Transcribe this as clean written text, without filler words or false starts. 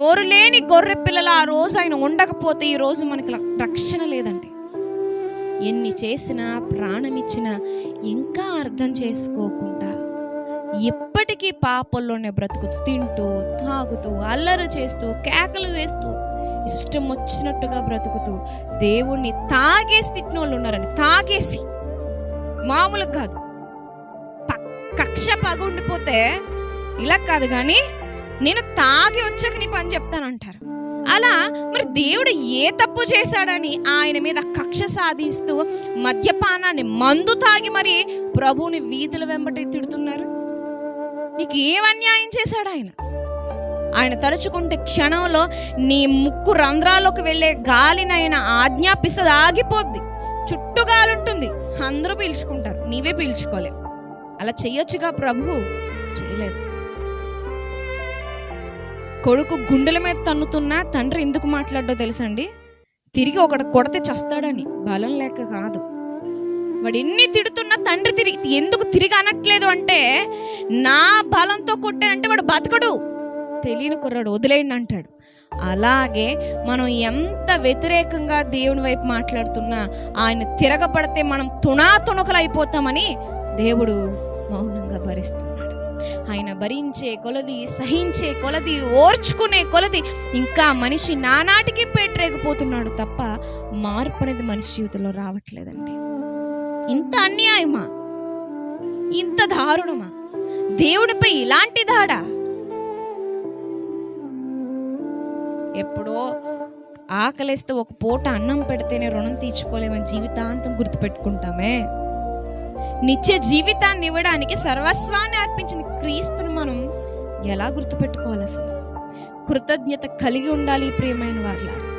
నోరు లేని గొర్రె పిల్లలు ఆ రోజు ఆయన ఉండకపోతే ఈ రోజు మనకి రక్షణ లేదండి. ఎన్ని చేసినా, ప్రాణం ఇచ్చినా ఇంకా అర్థం చేసుకోకుండా ఎప్పటికీ పాపంలోనే బ్రతుకుతూ, తింటూ తాగుతూ అల్లరి చేస్తూ కేకలు వేస్తూ ఇష్టం వచ్చినట్టుగా బ్రతుకుతూ దేవుణ్ణి తాగేసి తిట్టిన వాళ్ళు ఉన్నారండి. తాగేసి, మామూలు కాదు, కక్ష పగుండిపోతే ఇలా కాదు కానీ నేను తాగి వచ్చాక నీ పని చెప్తానంటారు. అలా మరి దేవుడు ఏ తప్పు చేశాడని ఆయన మీద కక్ష సాధిస్తూ మద్యపానాన్ని, మందు తాగి మరి ప్రభువుని వీధుల వెంబడి తిడుతున్నారు. నీకు ఏం అన్యాయం చేశాడు ఆయన? ఆయన తలుచుకుంటే క్షణంలో నీ ముక్కు రంధ్రాల్లోకి వెళ్ళే గాలిని ఆయన ఆజ్ఞాపిస్తుంది, ఆగిపోద్ది. చుట్టూ గాలి ఉంటుంది, అందరూ పీల్చుకుంటారు, నీవే పీల్చుకోలేవు. అలా చెయ్యొచ్చుగా ప్రభు, చేయలేదు. కొడుకు గుండెల మీద తన్నుతున్నా తండ్రి ఎందుకు మాట్లాడో తెలుసండి? తిరిగి ఒకడు కొడితే చస్తాడని, బలం లేక కాదు. వాడు ఎన్ని తిడుతున్నా తండ్రి ఎందుకు తిరిగి అనట్లేదు అంటే, నా బలంతో కొట్టానంటే వాడు బతకడు, తెలియని కుర్రాడు, వదిలేయండి అంటాడు. అలాగే మనం ఎంత వ్యతిరేకంగా దేవుని వైపు మాట్లాడుతున్నా ఆయన తిరగబడితే మనం తుణాతుణుకలు అయిపోతామని దేవుడు మౌనంగా భరిస్తున్నాడు. ఆయన భరించే కొలది, సహించే కొలది, ఓర్చుకునే కొలది ఇంకా మనిషి నానాటికి పేటరేగిపోతున్నాడు తప్ప మార్పు అనేది మనిషి జీవితంలో రావట్లేదండి. ఇంత అన్యాయమా? ఇంత దారుణమా? దేవుడిపై ఇలాంటి దాడా? ఎప్పుడో ఆకలిస్తే ఒక పూట అన్నం పెడితేనే రుణం తీర్చుకోలేమని జీవితాంతం గుర్తుపెట్టుకుంటామే. నిత్య జీవితాన్ని ఇవ్వడానికి సర్వస్వాన్ని అర్పించిన క్రీస్తును మనం ఎలా గుర్తుపెట్టుకోవాలి? అసలు కృతజ్ఞత కలిగి ఉండాలి ప్రియమైన వారులారా.